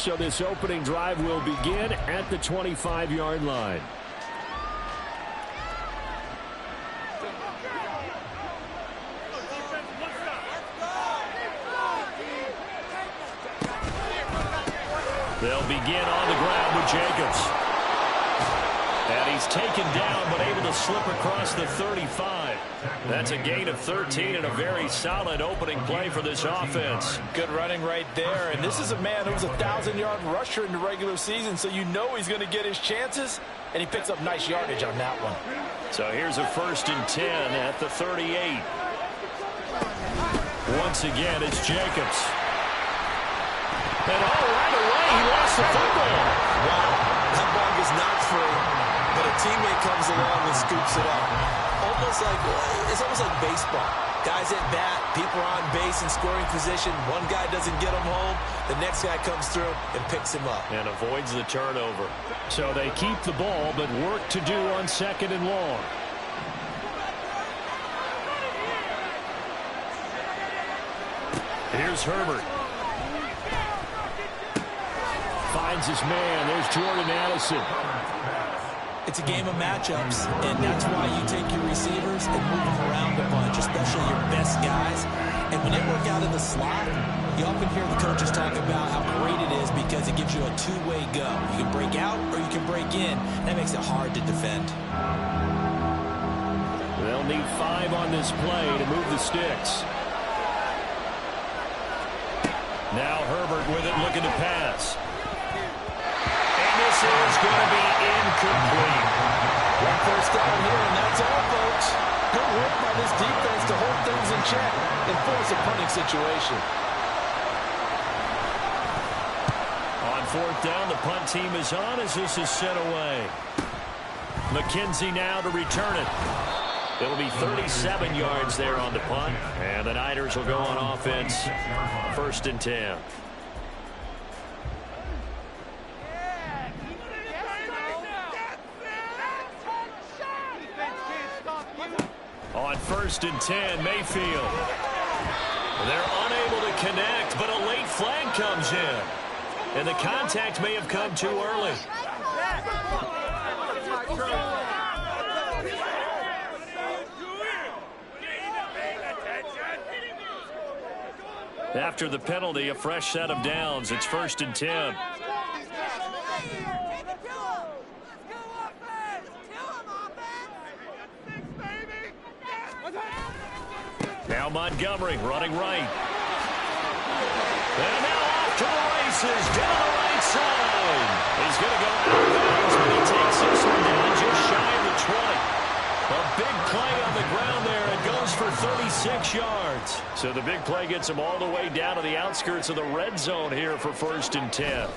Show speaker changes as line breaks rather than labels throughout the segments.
so this opening drive will begin at the 25-yard line. They'll begin on the ground with Jacobs. And he's taken down, but able to slip across the 35. That's a gain of 13 and a very solid opening play for this offense.
Good running right there. And this is a man who was a 1,000-yard rusher in the regular season, so you know he's going to get his chances, and he picks up nice yardage on that one.
So here's a 1st and 10 at the 38. Once again, it's Jacobs. And right away, he lost the football.
Wow, that ball is not free, but a teammate comes along and scoops it up. It's almost like baseball. Guys at bat, people are on base in scoring position. One guy doesn't get him home. The next guy comes through and picks him up.
And avoids the turnover. So they keep the ball, but work to do on 2nd and long. Here's Herbert. Finds his man. There's Jordan Addison.
It's a game of matchups, and that's why you take your receivers and move them around a bunch, especially your best guys. And when they work out of the slot, you often hear the coaches talk about how great it is because it gives you a two-way go. You can break out or you can break in. That makes it hard to defend.
They'll need 5 on this play to move the sticks. Now Herbert with it, looking to pass. This is going to be incomplete.
One first down here, and that's all, folks. Good work by this defense to hold things in check and force a punting situation.
On 4th down, the punt team is on as this is sent away. McKenzie now to return it. It'll be 37 yards there on the punt, and the Niners will go on offense. 1st and 10. On 1st and 10, Mayfield. They're unable to connect, but a late flag comes in. And the contact may have come too early. After the penalty, a fresh set of downs. It's 1st and 10. Now Montgomery running right. And now off to the races, down the right side. He's going to go out of bounds, but he takes this one down just shy of the 20. A big play on the ground there. It goes for 36 yards. So the big play gets him all the way down to the outskirts of the red zone here for 1st and 10.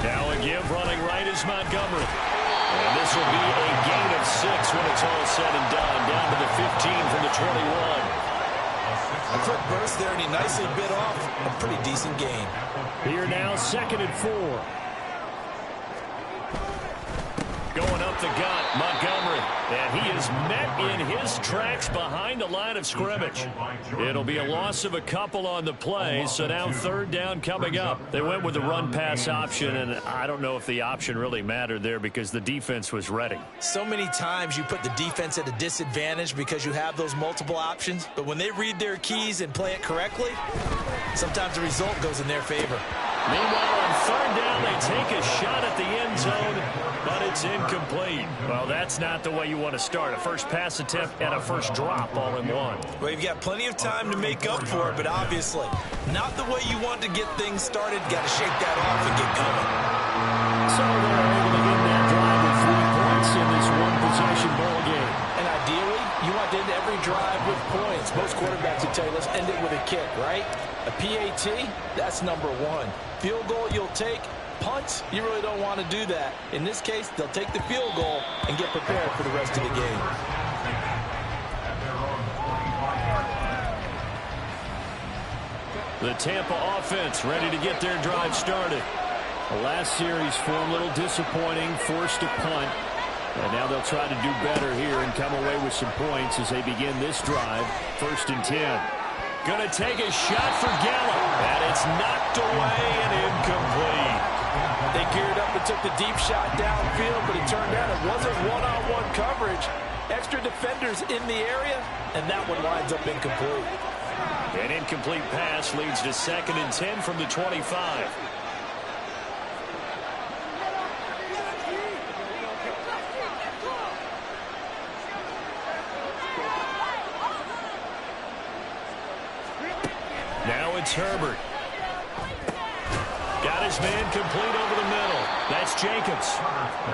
Now a give running right is Montgomery. And this will be a gain of 6 when it's all said and done. Down to the 15 from the 21.
A quick burst there, and he nicely bit off a pretty decent gain.
Here now, 2nd and 4. Going up the gut, Montgomery. And he is met in his tracks behind the line of scrimmage. It'll be a loss of a couple on the play, so now 3rd down coming up. They went with the run-pass option, and I don't know if the option really mattered there because the defense was ready.
So many times you put the defense at a disadvantage because you have those multiple options, but when they read their keys and play it correctly, sometimes the result goes in their favor.
Meanwhile, on 3rd down, they take a shot at the end zone, but it's incomplete. Well, that's not the way you want to start. A first pass attempt and a first drop all in one.
Well, you've got plenty of time to make up for it, but obviously not the way you want to get things started. Got to shake that off and get going.
So they're able to end that drive with 3 points in this one-possession ball game.
And ideally, you want to end every drive with points. Most quarterbacks would tell you, let's end it with a kick, right? A PAT, that's number 1. Field goal you'll take. Punts, you really don't want to do that. In this case, they'll take the field goal and get prepared for the rest of the game.
The Tampa offense ready to get their drive started. The last series form a little disappointing, forced a punt. And now they'll try to do better here and come away with some points as they begin this drive. 1st and 10. Going to take a shot for Gallup. And it's knocked away and incomplete.
took the deep shot downfield, but it turned out it wasn't one-on-one coverage. Extra defenders in the area, and that one winds up incomplete.
An incomplete pass leads to 2nd and 10 from the 25. Now it's Herbert. Got his man complete over the middle. That's Jacobs.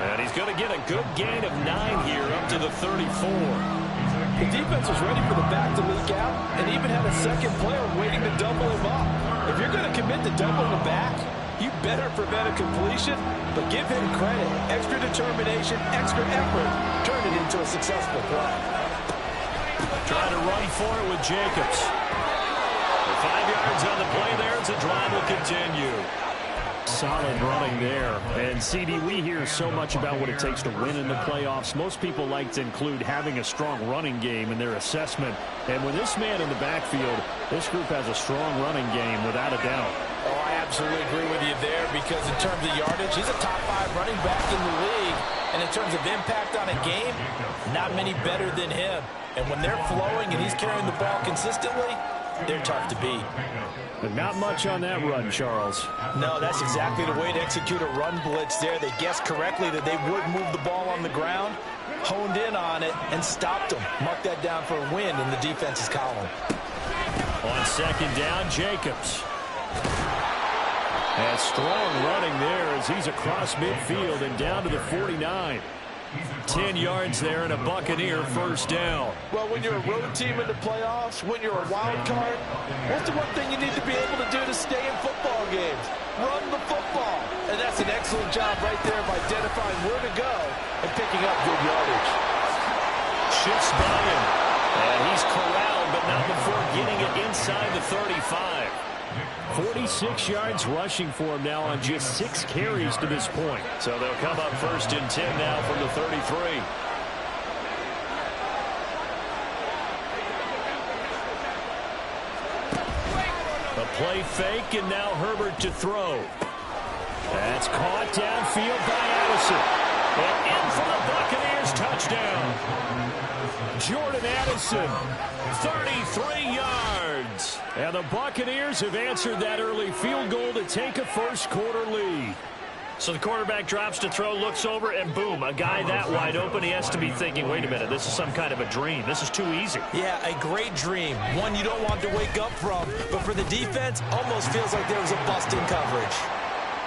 And he's going to get a good gain of 9 here up to the 34.
The defense was ready for the back to leak out and even had a second player waiting to double him up. If you're going to commit to doubling the back, you better prevent a completion, but give him credit. Extra determination, extra effort, turn it into a successful play.
Trying to run for it with Jacobs. 5 yards on the play there as the drive will continue.
Solid running there. And, CD, we hear so much about what it takes to win in the playoffs. Most people like to include having a strong running game in their assessment. And with this man in the backfield, this group has a strong running game without a doubt.
Oh, I absolutely agree with you there because in terms of yardage, he's a top 5 running back in the league. And in terms of impact on a game, not many better than him. And when they're flowing and he's carrying the ball consistently, they're tough to beat.
But not much on that run, Charles.
No, that's exactly the way to execute a run blitz there. They guessed correctly that they would move the ball on the ground, honed in on it, and stopped them. Mark that down for a win in the defense's column.
On 2nd down, Jacobs. And strong running there as he's across midfield and down to the 49. 10 yards there and a Buccaneer first down.
Well, when you're a road team in the playoffs, when you're a wild card, what's the one thing you need to be able to do to stay in football games? Run the football. And that's an excellent job right there of identifying where to go and picking up good yardage.
Shifts by him. And he's corralled, but not before getting it inside the 35.
46 yards rushing for him now on just 6 carries to this point.
So they'll come up 1st and 10 now from the 33. A play fake, and now Herbert to throw. That's caught downfield by Addison. And in for the Buccaneers touchdown. Jordan Addison, 33 yards. And the Buccaneers have answered that early field goal to take a first-quarter lead.
So the quarterback drops to throw, looks over, and boom, a guy that wide open, he has to be thinking, wait a minute, this is some kind of a dream. This is too easy.
Yeah, a great dream. One you don't want to wake up from. But for the defense, almost feels like there was a bust in coverage.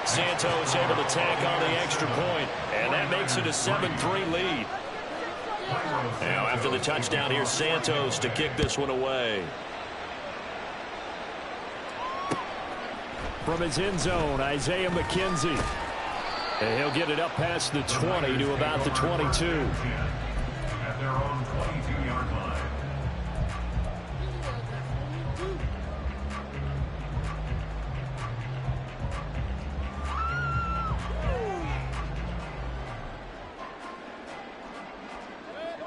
Santos able to tack on the extra point, and that makes it a 7-3 lead. Now, after the touchdown, here's Santos to kick this one away.
From his end zone, Isaiah McKenzie. And he'll get it up past the 20 to about the 22.
At their own 22-yard line.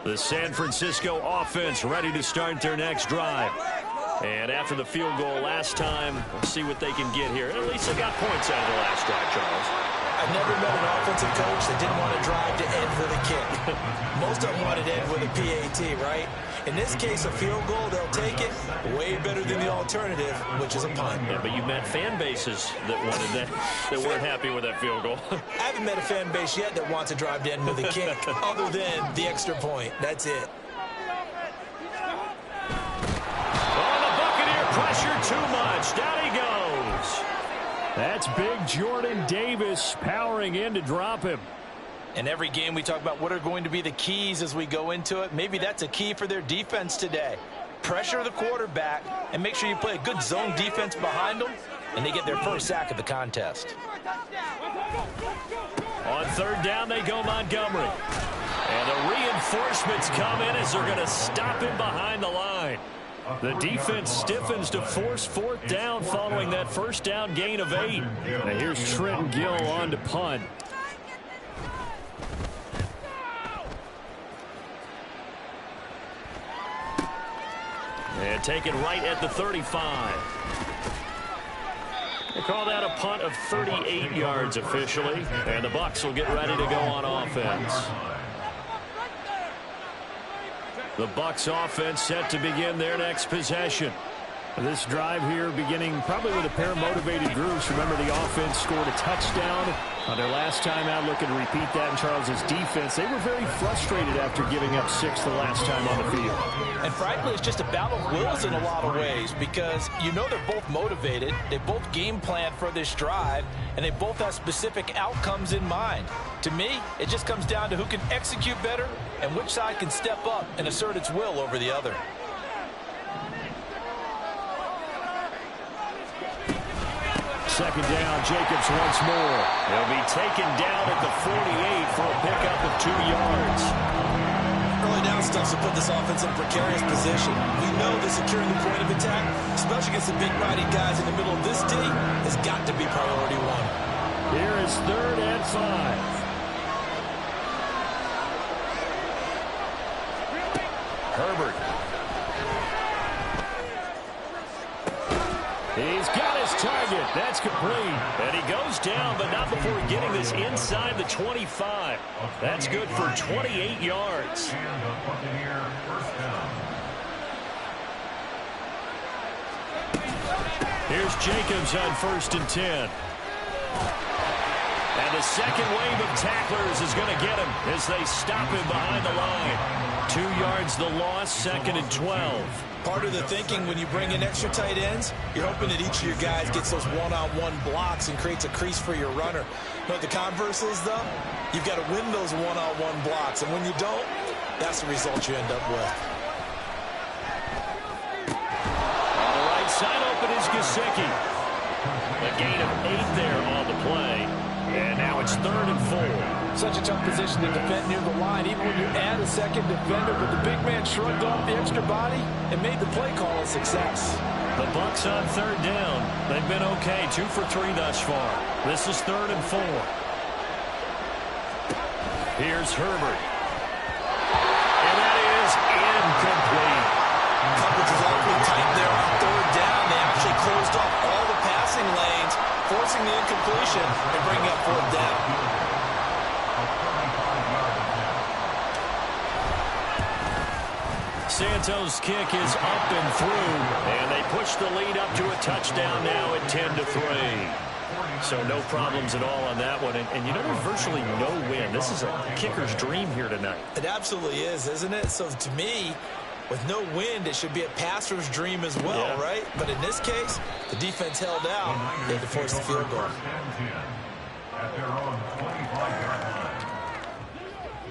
The San Francisco offense ready to start their next drive. And after the field goal last time, we'll see what they can get here. And at least they got points out of the last drive, Charles.
I've never met an offensive coach that didn't want to drive to end with a kick. Most of them wanted to end with a PAT, right? In this case, a field goal, they'll take it. Way better than the alternative, which is a punt.
Yeah, but you met fan bases that wanted that, that weren't happy with that field goal.
I haven't met a fan base yet that wants to drive to end with a kick, other than the extra point. That's it.
Oh, the Buccaneer pressure too much. Down he goes.
That's big Jordan Davis powering in to drop him.
In every game we talk about what are going to be the keys as we go into it. Maybe that's a key for their defense today. Pressure the quarterback and make sure you play a good zone defense behind them, and they get their first sack of the contest.
On third down, they go Montgomery. And the reinforcements come in as they're going to stop him behind the line. The defense stiffens to force fourth down following that first down gain of 8.
Now here's Trenton Gill on to punt.
And taken right at the 35.
They call that a punt of 38 yards officially, and the Bucs will get ready to go on offense. The Bucs offense set to begin their next possession. This drive here beginning probably with a pair of motivated groups. Remember, the offense scored a touchdown on their last time out. Looking to repeat that in Charles's defense. They were very frustrated after giving up 6 the last time on the field.
And frankly, it's just a battle of wills in a lot of ways, because you know they're both motivated. They both game plan for this drive, and they both have specific outcomes in mind. To me, it just comes down to who can execute better and which side can step up and assert its will over the other.
Second down, Jacobs once more. He'll be taken down at the 48 for a pickup of 2 yards.
Early down stuff to put this offense in a precarious position. We know that securing the point of attack, especially against the big-bodied guys in the middle of this D, has got to be priority one.
Here is 3rd and 5. Herbert. He's got his target. That's complete. And he goes down, but not before getting this inside the 25. That's good for 28 yards. Here's Jacobs on 1st and 10. And the second wave of tacklers is going to get him as they stop him behind the line. 2 yards the loss, 2nd and 12.
Part of the thinking when you bring in extra tight ends, you're hoping that each of your guys gets those one-on-one blocks and creates a crease for your runner. You know what the converse is, though? You've got to win those one-on-one blocks, and when you don't, that's the result you end up with.
On the right side open is Gesicki. A gain of 8 there on the play. And now it's 3rd and 4.
Such a tough position to defend near the line, even when you add a second defender, but the big man shrugged off the extra body and made the play call a success.
The Bucs on 3rd down. They've been okay, 2 for 3 thus far. This is 3rd and 4. Here's Herbert. And that is incomplete.
Coverage was awfully tight there on 3rd down. They actually closed off all the passing lanes, forcing the incompletion and bringing up 4th down.
Santos' kick is up and through, and they push the lead up to a touchdown now at 10-3. So no problems at all on that one. And you know, there's virtually no win. This is a kicker's dream here tonight.
It absolutely is, isn't it? So to me, with no wind, it should be a passer's dream as well, right? But in this case, the defense held out. They had to force the field goal.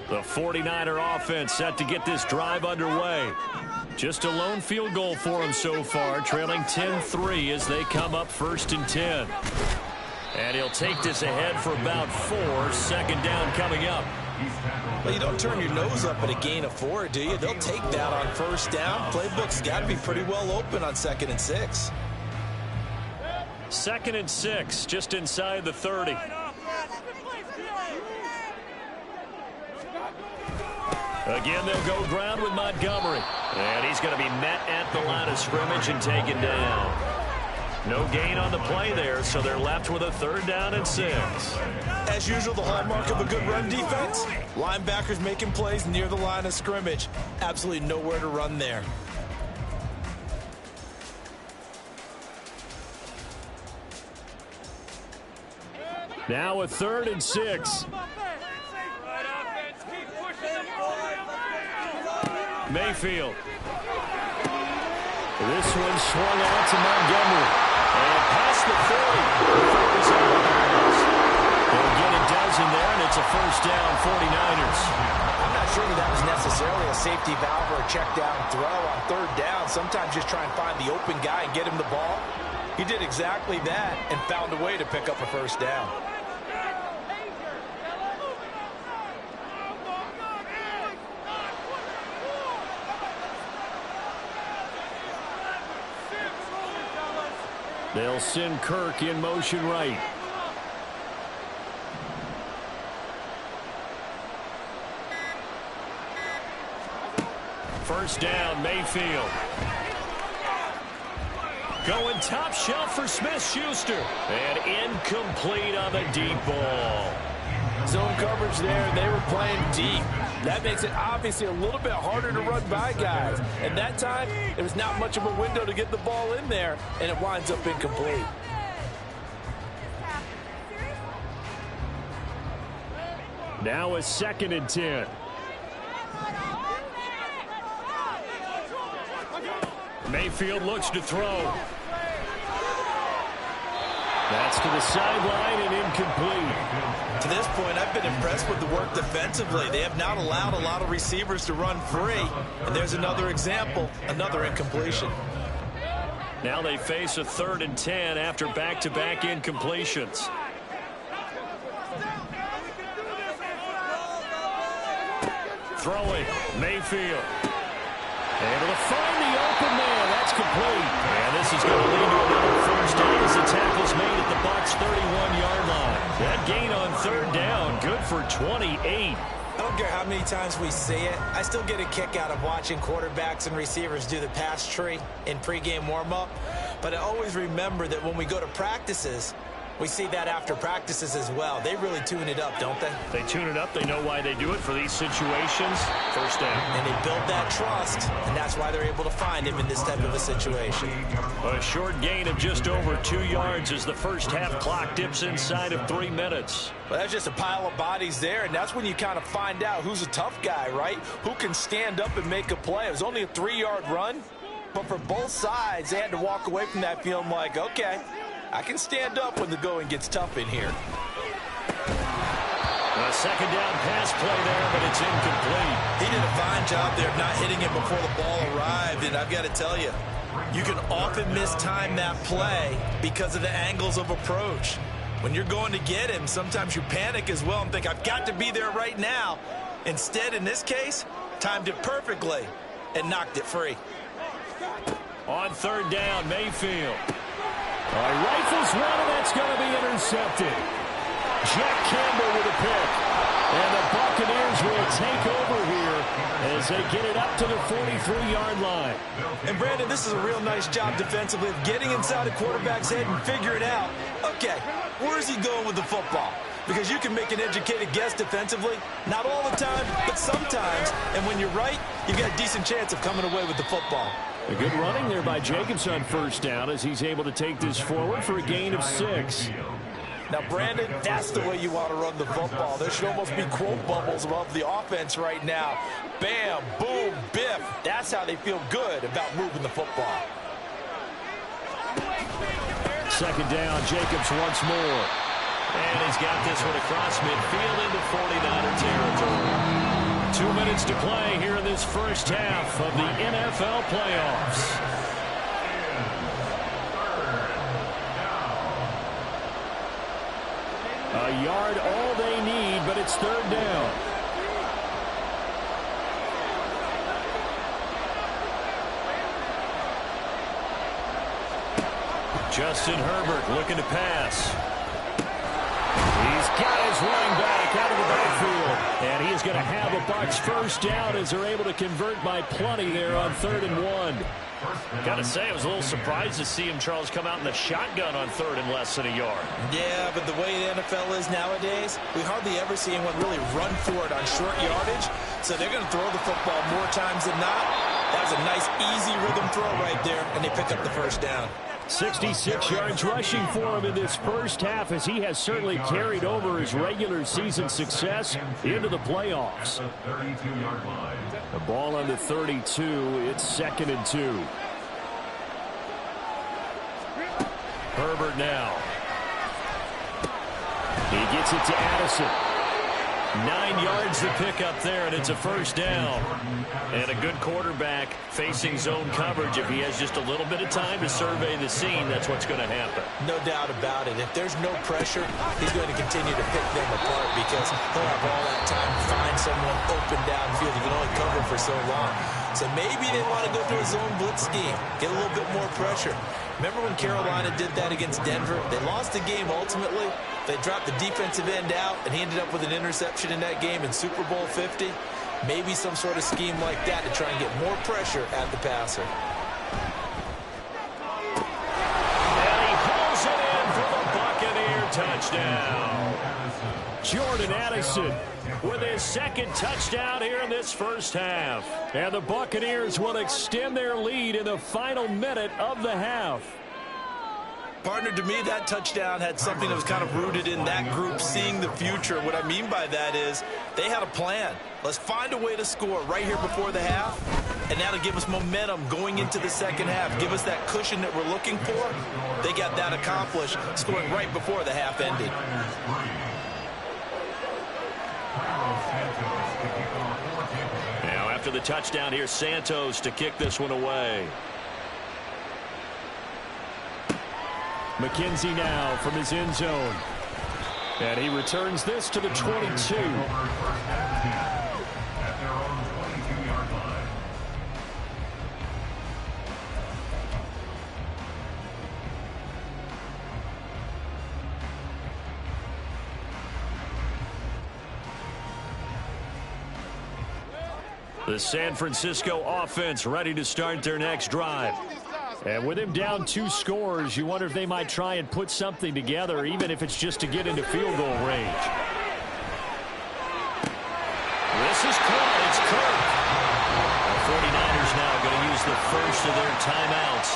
The 49er offense set to get this drive underway. Just a lone field goal for them so far, trailing 10-3 as they come up 1st and 10. And he'll take this ahead for about 4. 2nd down coming up.
Well, you don't turn your nose up at a gain of 4, do you? They'll take that on 1st down. Playbook's got to be pretty well open on 2nd and 6.
2nd and 6, just inside the 30. Again, they'll go ground with Montgomery. And he's going to be met at the line of scrimmage and taken down. No gain on the play there, so they're left with a 3rd down and 6.
As usual, the hallmark of a good run defense, linebackers making plays near the line of scrimmage. Absolutely nowhere to run there.
Now a 3rd and 6. Mayfield. This one swung out to Montgomery. And past the 40. They'll get a dozen there, and it's a 1st down, 49ers.
I'm not sure that was necessarily a safety valve or a check down throw on 3rd down. Sometimes just try and find the open guy and get him the ball. He did exactly that and found a way to pick up a 1st down.
They'll send Kirk in motion right. First down, Mayfield.
Going top shelf for Smith-Schuster. And incomplete on the deep ball.
Zone coverage there, and they were playing deep. That makes it obviously a little bit harder to run by guys. And that time, there was not much of a window to get the ball in there, and it winds up incomplete.
Now a 2nd and 10. Mayfield looks to throw. That's to the sideline and incomplete.
To this point, I've been impressed with the work defensively. They have not allowed a lot of receivers to run free. And there's another example, another incompletion.
Now they face a 3rd and 10 after back-to-back incompletions. Throwing, Mayfield. Able to find the open man. That's complete. And this is going to lead to another first down as the tackle's made at the Bucs' 31-yard line. That gain on 3rd down, good for 28.
I don't care how many times we see it. I still get a kick out of watching quarterbacks and receivers do the pass tree in pregame warm-up. But I always remember that when we go to practices, we see that after practices as well. They really tune it up, don't they?
They tune it up. They know why they do it for these situations. First down.
And they build that trust, and that's why they're able to find him in this type of a situation.
A short gain of just over 2 yards as the first half clock dips inside of 3 minutes.
Well, that's just a pile of bodies there, and that's when you kind of find out who's a tough guy, right? Who can stand up and make a play. It was only a 3-yard run, but for both sides, they had to walk away from that feeling like, okay, I can stand up when the going gets tough in here.
A second down pass play there, but it's incomplete.
He did a fine job there of not hitting it before the ball arrived, and I've got to tell you, you can often mistime that play because of the angles of approach. When you're going to get him, sometimes you panic as well and think, I've got to be there right now. Instead, in this case, timed it perfectly and knocked it free.
On 3rd down, Mayfield.
Rifles one, and that's going to be intercepted. Jack Campbell with a pick. And the Buccaneers will take over here as they get it up to the 43-yard line.
And, Brandon, this is a real nice job defensively of getting inside a quarterback's head and figuring out, okay, where is he going with the football? Because you can make an educated guess defensively. Not all the time, but sometimes. And when you're right, you've got a decent chance of coming away with the football.
A good running there by Jacobs on first down as he's able to take this forward for a gain of 6.
Now, Brandon, that's the way you want to run the football. There should almost be quote bubbles above the offense right now. Bam, boom, biff. That's how they feel good about moving the football.
Second down, Jacobs once more.
And he's got this one across midfield into 49er territory. 2 minutes to play here in this first half of the NFL playoffs.
A yard all they need, but it's 3rd down.
Justin Herbert looking to pass.
He's got his running back out of the backfield. And he is going to have a Bucs first down as they're able to convert by plenty there on 3rd and 1.
Got to say, I was a little surprised to see him, Charles, come out in the shotgun on 3rd and less than a yard.
Yeah, but the way the NFL is nowadays, we hardly ever see anyone really run for it on short yardage. So they're going to throw the football more times than not. That was a nice, easy rhythm throw right there, and they pick up the first down.
66 yards rushing for him in this first half as he has certainly carried over his regular season success into the playoffs. The ball on the 32. It's 2nd and 2.
Herbert now.
He gets it to Addison.
9 yards to pick up there, and it's a first down. And a good quarterback facing zone coverage. If he has just a little bit of time to survey the scene, that's what's going to happen.
No doubt about it. If there's no pressure, he's going to continue to pick them apart because he'll have all that time to find someone open downfield. He can only cover for so long. So maybe they want to go to a zone blitz scheme, get a little bit more pressure. Remember when Carolina did that against Denver? They lost the game ultimately. They dropped the defensive end out, and he ended up with an interception in that game in Super Bowl 50. Maybe some sort of scheme like that to try and get more pressure at the passer.
touchdown.
Jordan Addison with his second touchdown here in this first half. And the Buccaneers will extend their lead in the final minute of the half.
Partner, to me, that touchdown had something that was kind of rooted in that group seeing the future. What I mean by that is they had a plan. Let's find a way to score right here before the half, and that'll give us momentum going into the second half. Give us that cushion that we're looking for. They got that accomplished, scoring right before the half ended.
Now, after the touchdown, here's Santos to kick this one away.
McKenzie now from his end zone. And he returns this to the 22.
At their own 22-yard line.
The San Francisco offense ready to start their next drive.
And with him down 2 scores, you wonder if they might try and put something together, even if it's just to get into field goal range.
This is caught. It's Kirk. The 49ers now going to use the first of their timeouts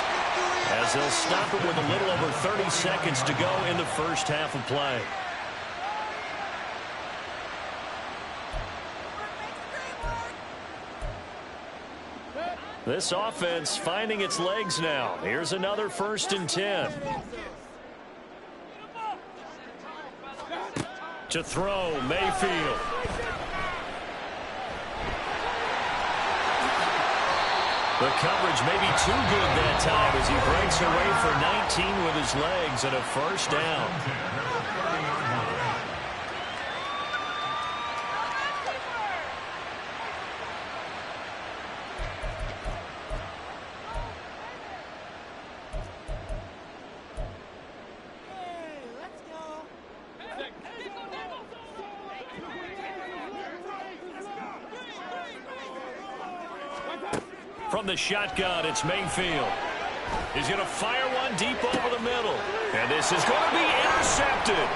as they'll stop it with a little over 30 seconds to go in the first half of play. This offense finding its legs now. Here's another 1st and 10. To throw, Mayfield. The coverage may be too good that time as he breaks away for 19 with his legs and a first down. From the shotgun, it's Mayfield. He's going to fire one deep over the middle. And this is going to be intercepted.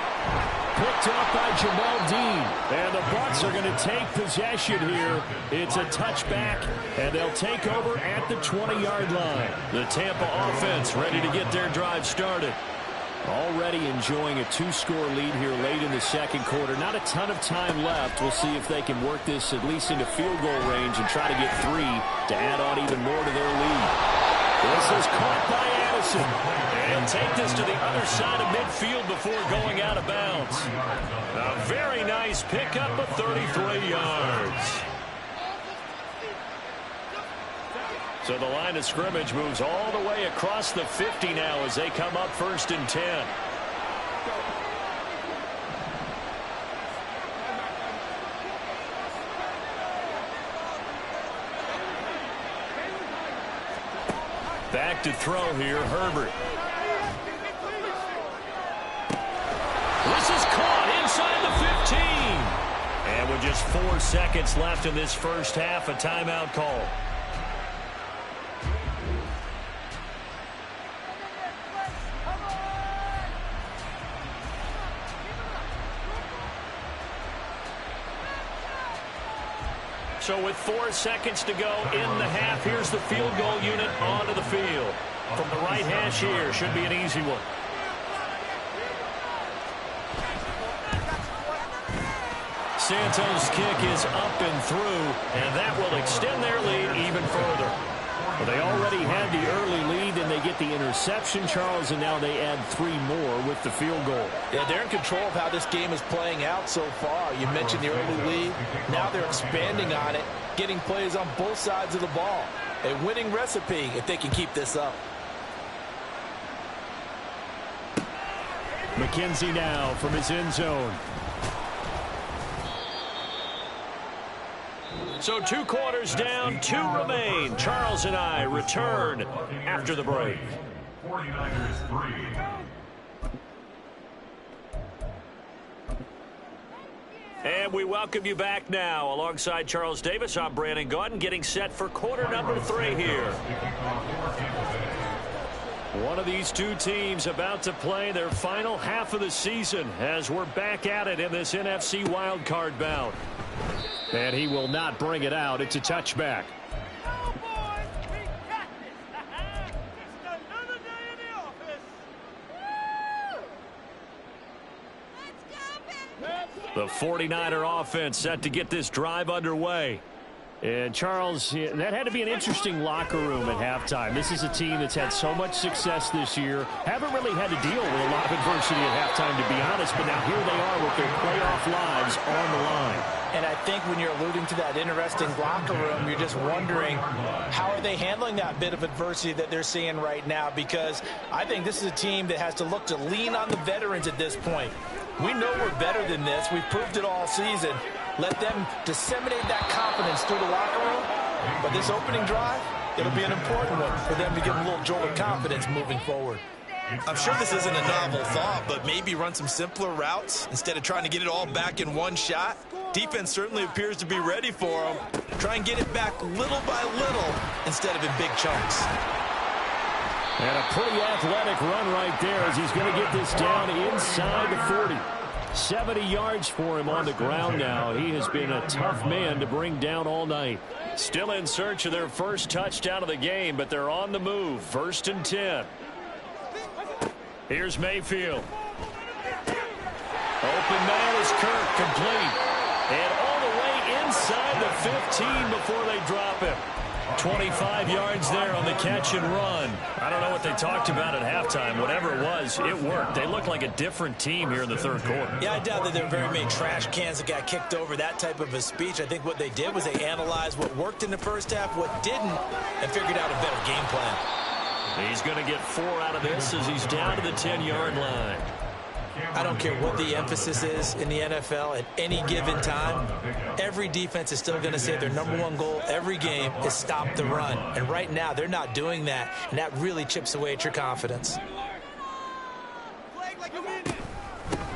Picked up by Jamel Dean. And the Bucs are going to take possession here. It's a touchback, and they'll take over at the 20-yard line.
The Tampa offense ready to get their drive started.
Already enjoying a 2-score lead here late in the second quarter. Not a ton of time left. We'll see if they can work this at least into field goal range and try to get 3 to add on even more to their lead. This is caught by Addison.
And take this to the other side of midfield before going out of bounds. A very nice pickup of 33 yards. So the line of scrimmage moves all the way across the 50 now as they come up 1st and 10. Back to throw here, Herbert. This is caught inside the 15. And with just 4 seconds left in this first half, a timeout call. So with 4 seconds to go in the half, here's the field goal unit onto the field. From the right hash here, should be an easy one. Santos' kick is up and through, and that will extend their lead even further.
Well, they already had the early lead, and they get the interception, Charles, and now they add 3 more with the field goal.
Yeah, they're in control of how this game is playing out so far. You mentioned the early lead. Now they're expanding on it, getting plays on both sides of the ball. A winning recipe if they can keep this up.
McKenzie now from his end zone.
So 2 quarters down, 2 remain. Charles and I return after the break.
49ers 3.
And we welcome you back now. Alongside Charles Davis, I'm Brandon Gaudin, getting set for quarter number 3 here.
One of these two teams about to play their final half of the season as we're back at it in this NFC wildcard bout. And he will not bring it out. It's a touchback. The 49er offense set to get this drive underway. And, Charles, that had to be an interesting locker room at halftime. This is a team that's had so much success this year. Haven't really had to deal with a lot of adversity at halftime, to be honest. But now here they are with their playoff lives on the line.
And I think when you're alluding to that interesting locker room, you're just wondering how are they handling that bit of adversity that they're seeing right now, because I think this is a team that has to look to lean on the veterans at this point. We know we're better than this. We've proved it all season. Let them disseminate that confidence through the locker room. But this opening drive, it'll be an important one for them to get a little jolt of confidence moving forward.
I'm sure this isn't a novel thought, but maybe run some simpler routes instead of trying to get it all back in one shot. Defense certainly appears to be ready for them. Try and get it back little by little instead of in big chunks.
And a pretty athletic run right there as he's going to get this down inside the 40. 70 yards for him on the ground now. He has been a tough man to bring down all night. Still in search of their first touchdown of the game, but they're on the move. 1st and 10. Here's Mayfield. Open man is Kirk, complete. And all the way inside the 15 before they drop him. 25 yards there on the catch and run. I don't know what they talked about at halftime. Whatever it was, it worked. They look like a different team here in the third quarter.
Yeah, I doubt that there were very many trash cans that got kicked over, that type of a speech. I think what they did was they analyzed what worked in the first half, what didn't, and figured out a better game plan.
He's going to get 4 out of this as he's down to the 10-yard line.
I don't care what the emphasis is in the NFL at any given time. Every defense is still going to say their #1 goal every game is stop the run. And right now, they're not doing that, and that really chips away at your confidence.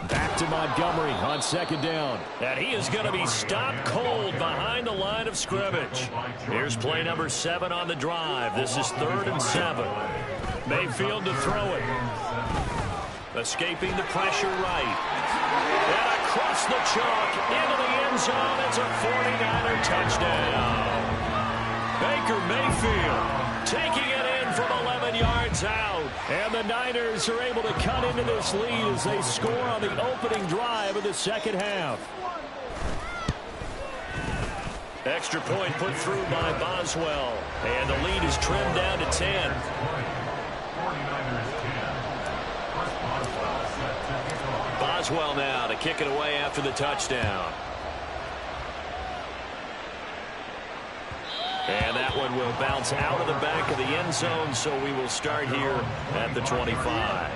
Back to Montgomery on 2nd down. And he is going to be stopped cold behind the line of scrimmage. Here's play number 7 on the drive. This is 3rd and 7. Mayfield to throw it. Escaping the pressure right. And across the chalk into the end zone. It's a 49er touchdown. Baker Mayfield taking it in from 11 yards out. And the Niners are able to cut into this lead as they score on the opening drive of the second half. Extra point put through by Boswell. And the lead is trimmed down to 10. Boswell now to kick it away after the touchdown. And that one will bounce out of the back of the end zone, so we will start here at the 25.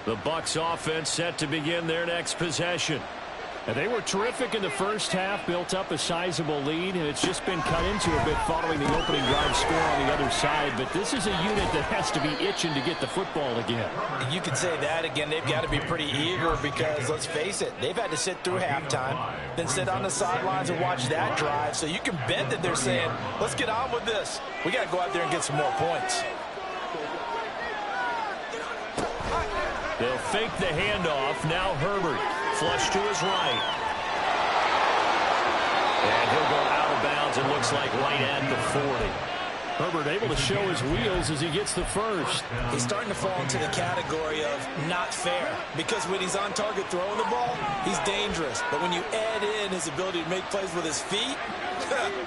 The Bucs offense set to begin their next possession. And they were terrific in the first half, built up a sizable lead, and it's just been cut into a bit following the opening drive score on the other side. But this is a unit that has to be itching to get the football again.
You could say that again. They've got to be pretty eager because, let's face it, they've had to sit through halftime, then sit on the sidelines and watch that drive. So you can bet that they're saying, let's get on with this. We got to go out there and get some more points.
They'll fake the handoff. Now Herbert. Flush to his right. And he'll go out of bounds, it looks like, right at the 40. Herbert able to show his wheels as he gets the first.
He's starting to fall into the category of not fair, because when he's on target throwing the ball, he's dangerous. But when you add in his ability to make plays with his feet,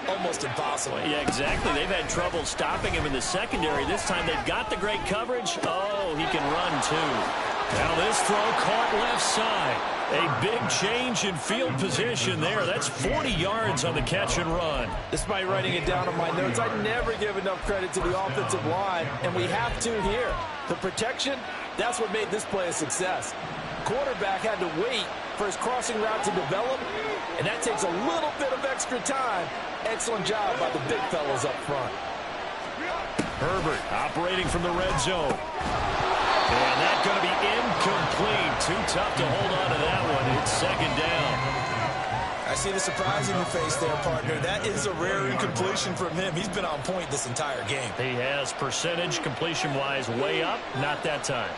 almost impossible.
Yeah, exactly. They've had trouble stopping him in the secondary. This time they've got the great coverage. Oh, he can run too. Now this throw caught left side. A big change in field position there. That's 40 yards on the catch and run.
Despite writing it down on my notes, I never give enough credit to the offensive line, and we have to here. The protection, that's what made this play a success. Quarterback had to wait for his crossing route to develop, and that takes a little bit of extra time. Excellent job by the big fellas up front.
Herbert operating from the red zone. And that's going to be incomplete. Too tough to hold on to that one. It's second down.
I see the surprise in your face there, partner. That is a rare incompletion from him. He's been on point this entire game.
He has percentage completion-wise way up. Not that time.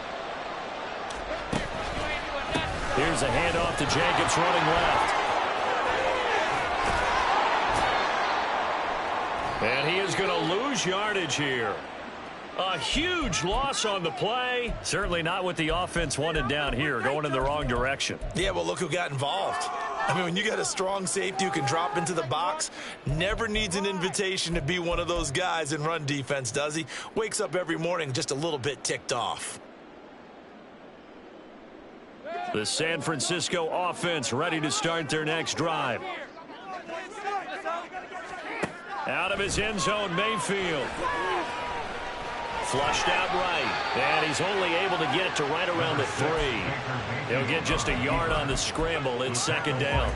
Here's a handoff to Jacobs running left. And he is going to lose yardage here. A huge loss on the play. Certainly not what the offense wanted down here, going in the wrong direction.
Yeah, well, look who got involved. I mean, when you got a strong safety who can drop into the box, never needs an invitation to be one of those guys in run defense, does he? Wakes up every morning just a little bit ticked off.
The San Francisco offense ready to start their next drive. Out of his end zone, Mayfield. Flushed out right, and he's only able to get it to right around the 3. He'll get just a yard on the scramble. It's second down.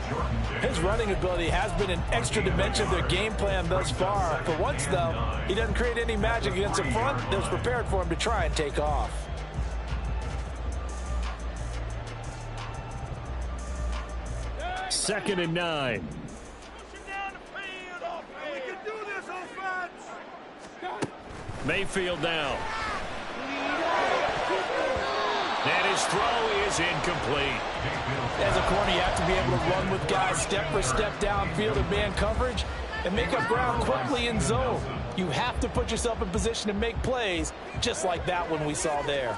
His running ability has been an extra dimension of their game plan thus far. For once, though, he doesn't create any magic against the front that was prepared for him to try and take off.
Second and 9. Mayfield down. And his throw is incomplete.
As a corner, you have to be able to run with guys step for step downfield in man coverage and make up ground quickly in zone. You have to put yourself in position to make plays, just like that one we saw there.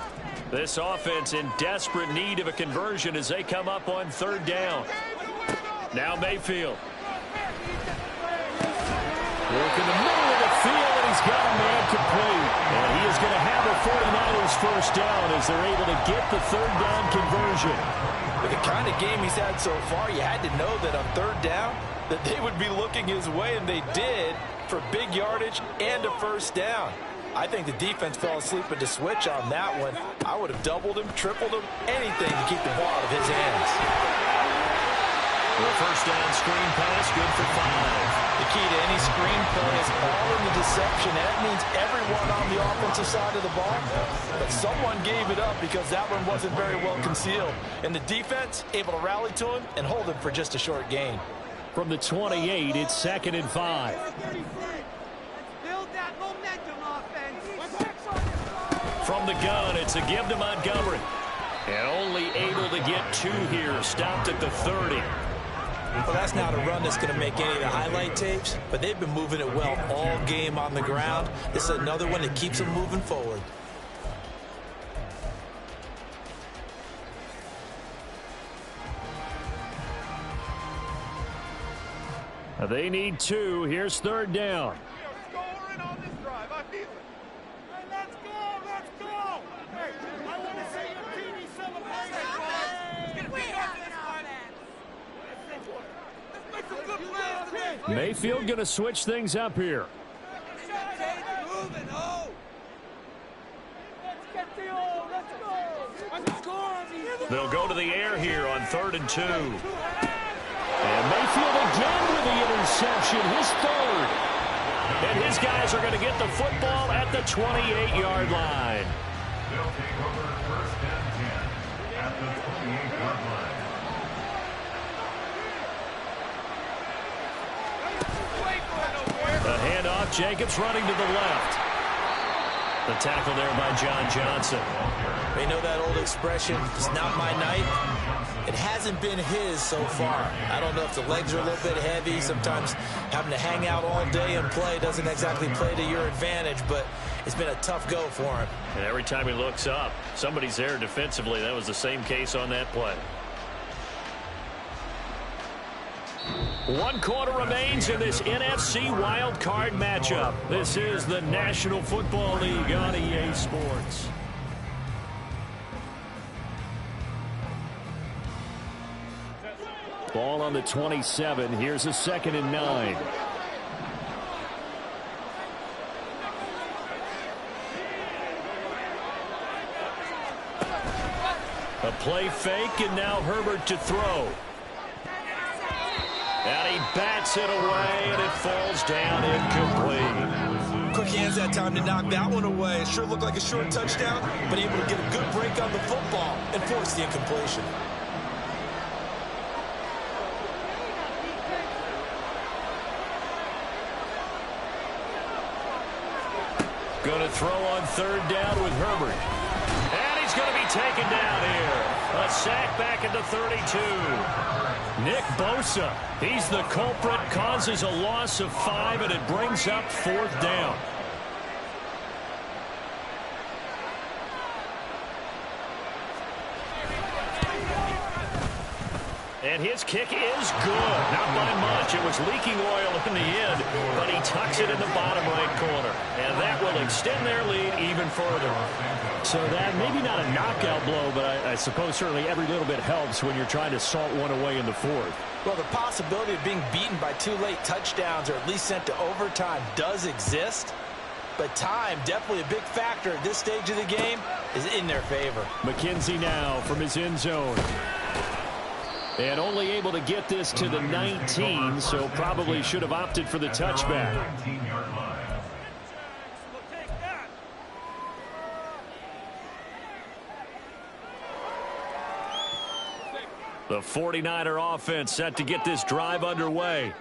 This offense in desperate need of a conversion as they come up on third down. Now Mayfield. Work in the middle of the field, and he's got a man complete. And he is going to have a 49ers first down as they're able to get the third down conversion.
With the kind of game he's had so far, you had to know that on third down that they would be looking his way, and they did, for big yardage and a first down. I think the defense fell asleep at the switch on that one. I would have doubled him, tripled him, anything to keep the ball out of his hands.
The first down screen pass, good for 5.
The key to any screen play is all in the deception. That means everyone on the offensive side of the ball. But someone gave it up because that one wasn't very well concealed. And the defense able to rally to him and hold him for just a short gain.
From the 28, it's second and 5.
Build that momentum offense.
From the gun, it's a give to Montgomery. And only able to get 2 here, stopped at the 30.
Well, that's not a run that's going to make any of the highlight tapes, but they've been moving it well all game on the ground. This is another one that keeps them moving forward.
They need 2. Here's third down.
Scoring on this drive. I feel it. Hey, let's go. Let's go. Hey, I want to see your TV celebration. Let's get a big up this one. Let's make some good plays today.
Mayfield going to switch things up here.
Moving, oh. Let's get the old. Let's go. Let's score on these.
They'll go to the air here on 3rd and 2. And Mayfield again with the interception, his 3rd. And his guys are going to get the football at the 28-yard line.
They'll take over first and 10 at the 28-yard line.
The handoff, Jacobs running to the left. The tackle there by John Johnson.
They know that old expression, it's not my night. It hasn't been his so far. I don't know if the legs are a little bit heavy. Sometimes having to hang out all day and play doesn't exactly play to your advantage, but it's been a tough go for him.
And every time he looks up, somebody's there defensively. That was the same case on that play. 1 quarter remains in this NFC Wild Card matchup. This is the National Football League on EA Sports. Ball on the 27. Here's a 2nd and 9. A play fake, and now Herbert to throw. And he bats it away, and it falls down incomplete.
Quick hands that time to knock that one away. It sure looked like a short touchdown, but able to get a good break on the football and force the incompletion.
Going to throw on third down with Herbert. And he's going to be taken down here. A sack back at the 32. Nick Bosa, he's the culprit, causes a loss of 5, and it brings up fourth down. And his kick is good. Not by much. It was leaking oil in the end, but he tucks it in the bottom right corner. And that will extend their lead even further.
So that maybe not a knockout blow, but I suppose certainly every little bit helps when you're trying to salt one away in the fourth.
Well, the possibility of being beaten by 2 late touchdowns or at least sent to overtime does exist. But time, definitely a big factor at this stage of the game, is in their favor.
McKenzie now from his end zone. And only able to get this to the 19, so probably should have opted for the touchback.
19-yard line.
The 49er offense set to get this drive underway.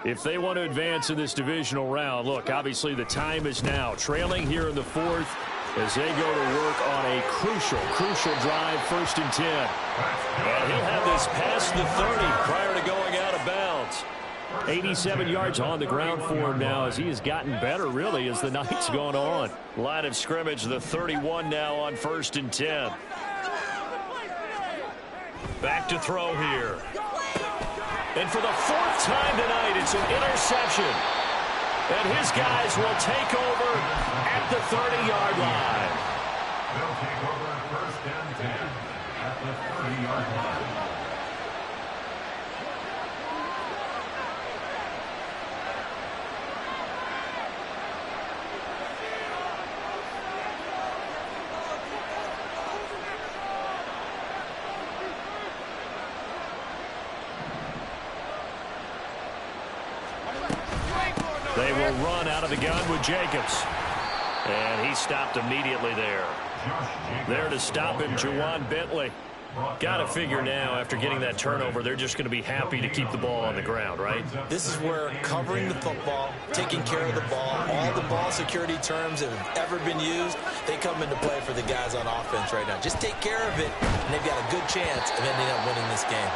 If they want to advance in this divisional round, look, obviously the time is now. Trailing here in the fourth as they go to work on a crucial drive, 1st and 10. And he'll have this past the 30 prior to going out of bounds.
87 yards on the ground for him now as he has gotten better, really, as the night's gone on.
Line of scrimmage, the 31 now on 1st and 10. Back to throw here. And for the 4th time tonight, it's an interception. And his guys will take over at the 30-yard line.
They'll take over 1st and 10 at the 30-yard line.
They will run out of the gun with Jacobs. And he stopped immediately there. There to stop him, Juwan Bentley. Got to figure now, after getting that turnover, they're just going to be happy to keep the ball on the ground, right?
This is where covering the football, taking care of the ball, all the ball security terms that have ever been used, they come into play for the guys on offense right now. Just take care of it, and they've got a good chance of ending up winning this game.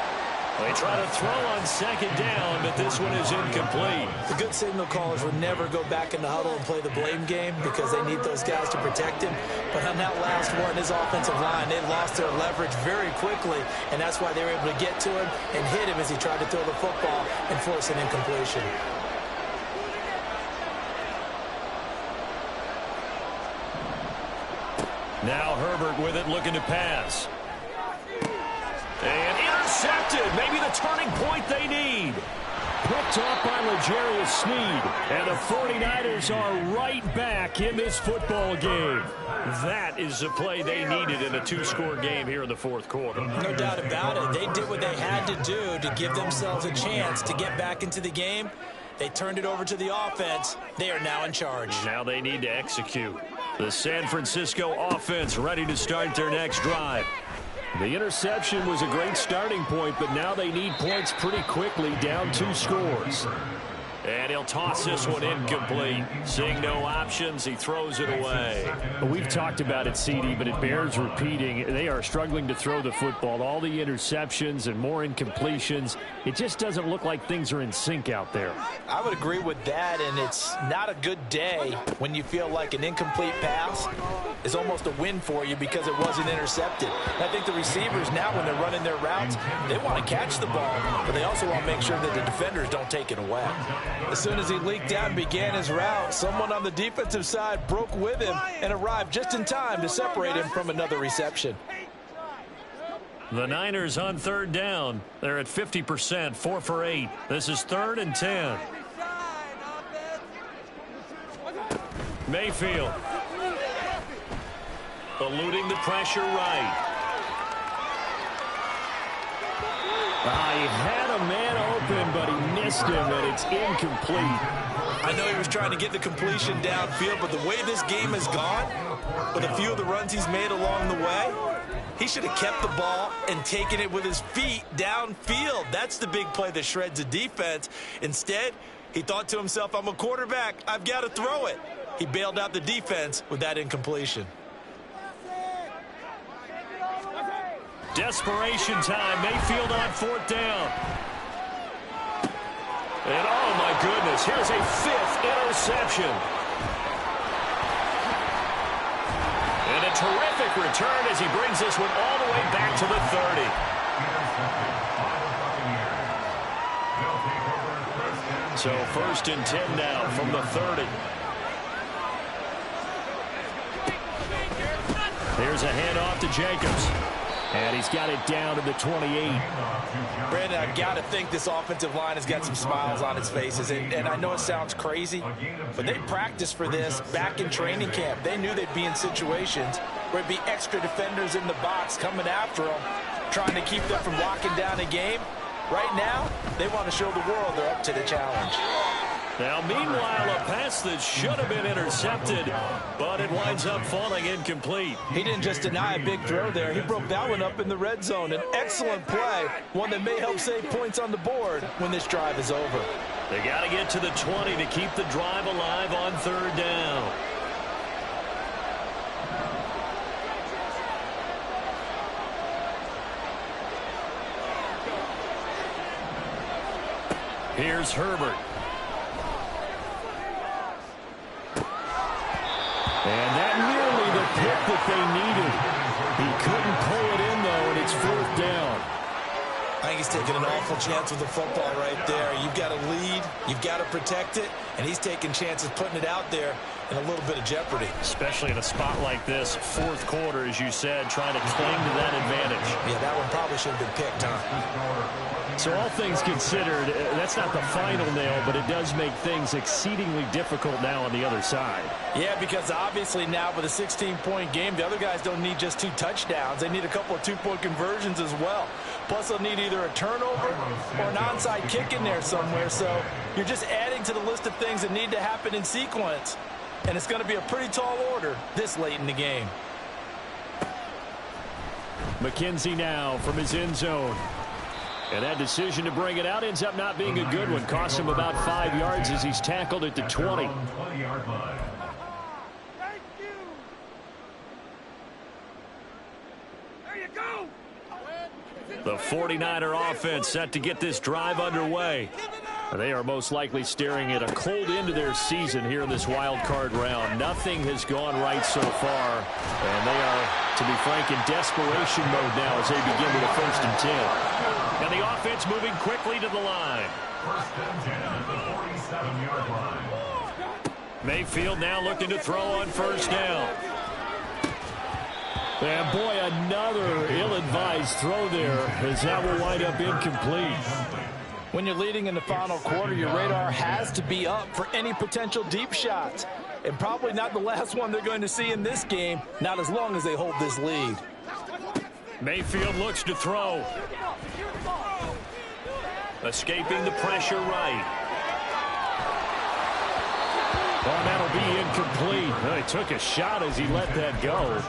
They try to throw on 2nd down, but this one is incomplete.
The good signal callers would never go back in the huddle and play the blame game because they need those guys to protect him. But on that last one, his offensive line, they lost their leverage very quickly, and that's why they were able to get to him and hit him as he tried to throw the football and force an incompletion.
Now Herbert with it, looking to pass. And intercepted. Maybe the turning point they need.
Picked up by L'Jarius Sneed. And the 49ers are right back in this football game.
That is the play they needed in a 2-score game here in the 4th quarter.
No doubt about it. They did what they had to do to give themselves a chance to get back into the game. They turned it over to the offense. They are now in charge.
Now they need to execute. The San Francisco offense ready to start their next drive.
The interception was a great starting point, but now they need points pretty quickly, down 2 scores.
And he'll toss this one incomplete. Seeing no options, he throws it away.
We've talked about it, CD, but it bears repeating. They are struggling to throw the football. All the interceptions and more incompletions. It just doesn't look like things are in sync out there.
I would agree with that, and it's not a good day when you feel like an incomplete pass is almost a win for you because it wasn't intercepted. And I think the receivers now, when they're running their routes, they want to catch the ball, but they also want to make sure that the defenders don't take it away. As soon as he leaked out and began his route, someone on the defensive side broke with him and arrived just in time to separate him from another reception.
The Niners on 3rd down. They're at 50%, 4 for 8. This is 3rd and 10. Mayfield. Eluding the pressure right.
He had a man open, but he missed him, and it's incomplete.
I know he was trying to get the completion downfield, but the way this game has gone, with a few of the runs he's made along the way, he should have kept the ball and taken it with his feet downfield. That's the big play that shreds a defense. Instead, he thought to himself, I'm a quarterback. I've got to throw it. He bailed out the defense with that incompletion.
Desperation time. Mayfield on 4th down. And oh my goodness, here's a 5th interception. And a terrific return as he brings this one all the way back to the 30. So 1st and 10 now from the 30. Here's a handoff to Jacobs. And he's got it down to the 28.
Brandon, I've got to think this offensive line has got some smiles on its faces. And I know it sounds crazy, but they practiced for this back in training camp. They knew they'd be in situations where it'd be extra defenders in the box coming after them, trying to keep them from locking down a game. Right now, they want to show the world they're up to the challenge.
Now, meanwhile, a pass that should have been intercepted, but it winds up falling incomplete.
He didn't just deny a big throw there. He broke that one up in the red zone. An excellent play, one that may help save points on the board when this drive is over.
They got to get to the 20 to keep the drive alive on 3rd down. Here's Herbert. And that nearly the pick that they needed. He couldn't pull it in, though, and it's 4th down.
I think he's taking an awful chance with the football right there. You've got to lead, you've got to protect it, and he's taking chances putting it out there in a little bit of jeopardy.
Especially in a spot like this, 4th quarter, as you said, trying to cling to that advantage.
Yeah, that one probably should have been picked, huh?
So all things considered, that's not the final nail, but it does make things exceedingly difficult now on the other side.
Yeah, because obviously now with a 16-point game, the other guys don't need just 2 touchdowns. They need a couple of 2-point conversions as well. Plus, they'll need either a turnover or an onside kick in there somewhere. So you're just adding to the list of things that need to happen in sequence. And it's going to be a pretty tall order this late in the game.
McKenzie now from his end zone. And that decision to bring it out ends up not being a good one. Costs him about 5 yards as he's tackled at the 20.
Thank you. There you go.
The 49er offense set to get this drive underway. They are most likely staring at a cold end to their season here in this wild card round. Nothing has gone right so far, and they are, to be frank, in desperation mode now as they begin with a 1st and 10. And the offense moving quickly to the line.
1st and 10 at the 47-yard line.
Mayfield now looking to throw on 1st down. And boy, another ill-advised throw there as that will wind up incomplete.
When you're leading in the final quarter, your radar has to be up for any potential deep shots. And probably not the last one they're going to see in this game, not as long as they hold this lead.
Mayfield looks to throw. Escaping the pressure right. Well, that'll be incomplete. Well, he took a shot as he let that go.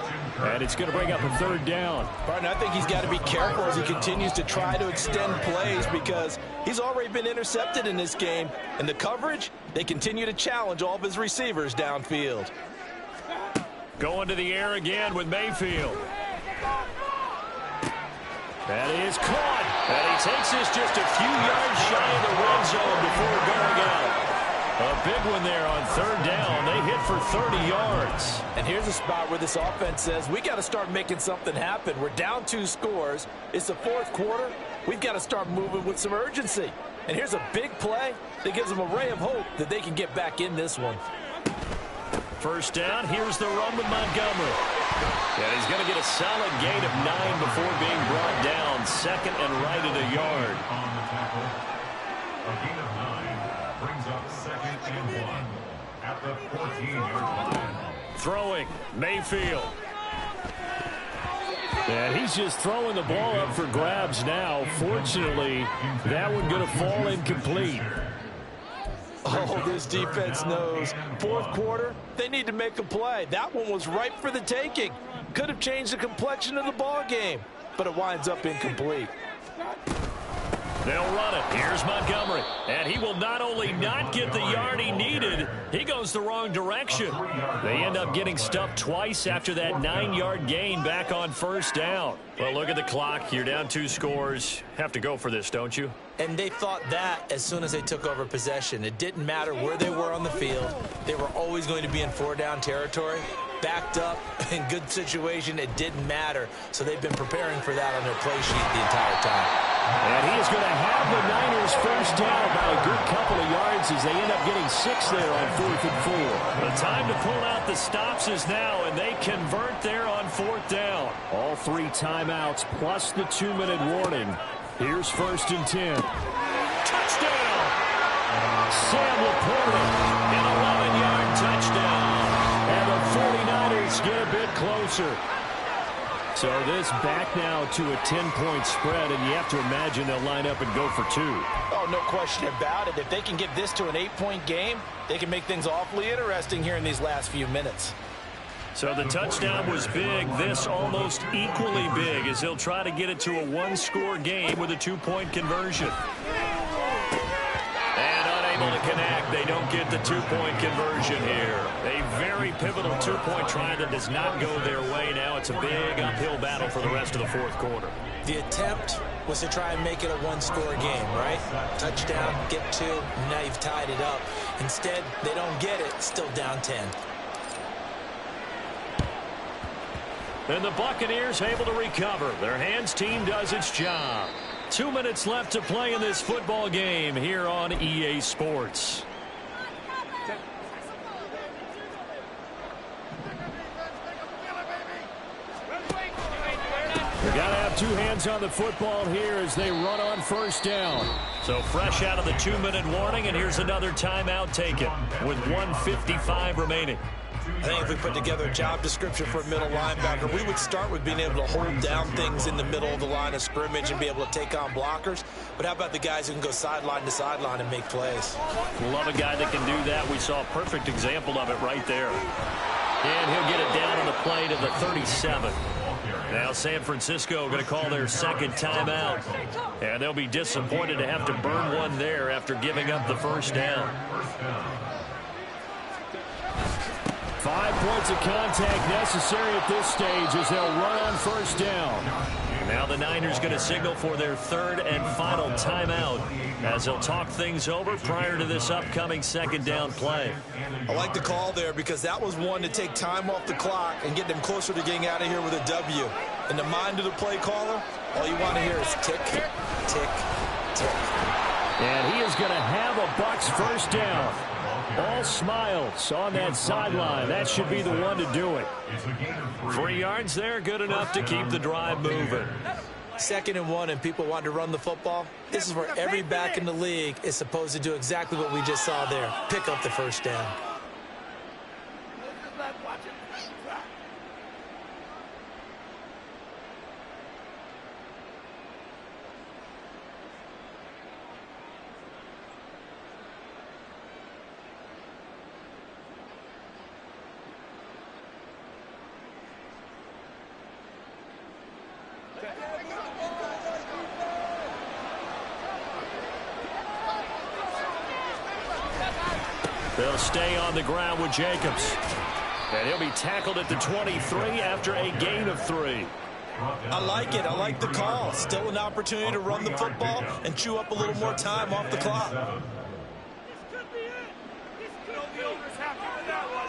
And it's going to bring up a 3rd down.
Partner, I think he's got to be careful as he continues to try to extend plays because he's already been intercepted in this game. And the coverage, they continue to challenge all of his receivers downfield.
Going to the air again with Mayfield. That is caught. And he takes this just a few yards shy of the red zone before going out. A big one there on 3rd down. They hit for 30 yards.
And here's a spot where this offense says, we got to start making something happen. We're down 2 scores. It's the 4th quarter. We've got to start moving with some urgency. And here's a big play that gives them a ray of hope that they can get back in this one.
1st down. Here's the run with Montgomery. And he's going to get a solid gain of 9 before being brought down. 2nd and right at a yard.
On the tackle, a gain of 9 brings up 2nd and 1 at the 14-yard line.
Throwing, Mayfield. And he's just throwing the ball up for grabs now. Fortunately, that one going to fall incomplete.
Oh, this defense knows. Fourth quarter, they need to make a play. That one was ripe for the taking. Could have changed the complexion of the ball game, but it winds up incomplete.
They'll run it. Here's Montgomery. And he will not only not get the yard he needed, he goes the wrong direction. They end up getting stuffed twice after that 9-yard gain back on first down. Well, look at the clock. You're down 2 scores. Have to go for this, don't you?
And they thought that as soon as they took over possession. It didn't matter where they were on the field. They were always going to be in 4-down territory. Backed up, in good situation, it didn't matter. So they've been preparing for that on their play sheet the entire time.
And he is going to have the Niners first down by a good couple of yards as they end up getting 6 there on 4th and 4. The time to pull out the stops is now, and they convert there on 4th down. All 3 timeouts plus the 2-minute warning. Here's 1st and 10. Touchdown! Sam Laporta, an 11-yard touchdown. And the 49ers get a bit closer. So this back now to a 10-point spread, and you have to imagine they'll line up and go for 2.
Oh, no question about it. If they can get this to an 8-point game, they can make things awfully interesting here in these last few minutes.
So the touchdown was big. This almost equally big as he'll try to get it to a 1-score game with a 2-point conversion. And unable to connect. They don't get the 2-point conversion here. A very pivotal 2-point try that does not go their way. Now it's a big uphill battle for the rest of the 4th quarter.
The attempt was to try and make it a 1-score game, right? Touchdown, get 2, and now you've tied it up. Instead, they don't get it, still down 10.
And the Buccaneers able to recover. Their hands team does its job. 2 minutes left to play in this football game here on EA Sports. They got to have 2 hands on the football here as they run on first down. So fresh out of the 2-minute warning, and here's another timeout taken with 1:55 remaining.
I think if we put together a job description for a middle linebacker, we would start with being able to hold down things in the middle of the line of scrimmage and be able to take on blockers. But how about the guys who can go sideline to sideline and make plays?
Love a guy that can do that. We saw a perfect example of it right there. And he'll get it down on the play to the 37. Now San Francisco going to call their second timeout. And they'll be disappointed to have to burn one there after giving up the first down. 5 points of contact necessary at this stage as they'll run on first down. Now the Niners going to signal for their 3rd and final timeout as they'll talk things over prior to this upcoming 2nd down play.
I like the call there because that was one to take time off the clock and get them closer to getting out of here with a W. In the mind of the play caller, all you want to hear is tick, tick, tick.
And he is going to have a Bucs first down. All smiles on that sideline. That should be the one to do it. 3 yards there, good enough to keep the drive moving.
2nd and 1 and people want to run the football. This is where every back in the league is supposed to do exactly what we just saw there. Pick up the first down.
They'll stay on the ground with Jacobs. And he'll be tackled at the 23 after a gain of 3.
I like it. I like the call. Still an opportunity to run the football and chew up a little more time off the clock.
This could be it. This could be it. Happy with that one.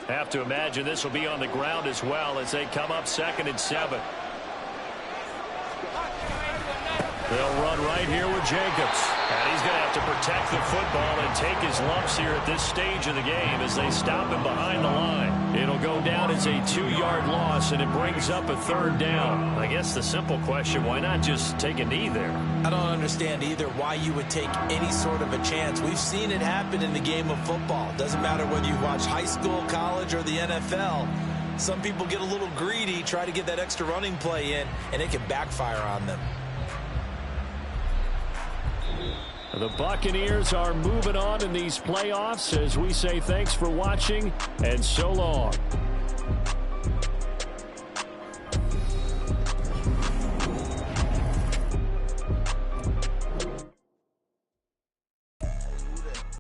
Have to imagine this will be on the ground as well as they come up 2nd and 7. They'll run right here with Jacobs. And he's going to have to protect the football and take his lumps here at this stage of the game as they stop him behind the line. It'll go down as a 2-yard loss, and it brings up a 3rd down. I guess the simple question, why not just take a knee there?
I don't understand either why you would take any sort of a chance. We've seen it happen in the game of football. Doesn't matter whether you watch high school, college, or the NFL. Some people get a little greedy, try to get that extra running play in, and it can backfire on them.
The Buccaneers are moving on in these playoffs as we say thanks for watching and so long.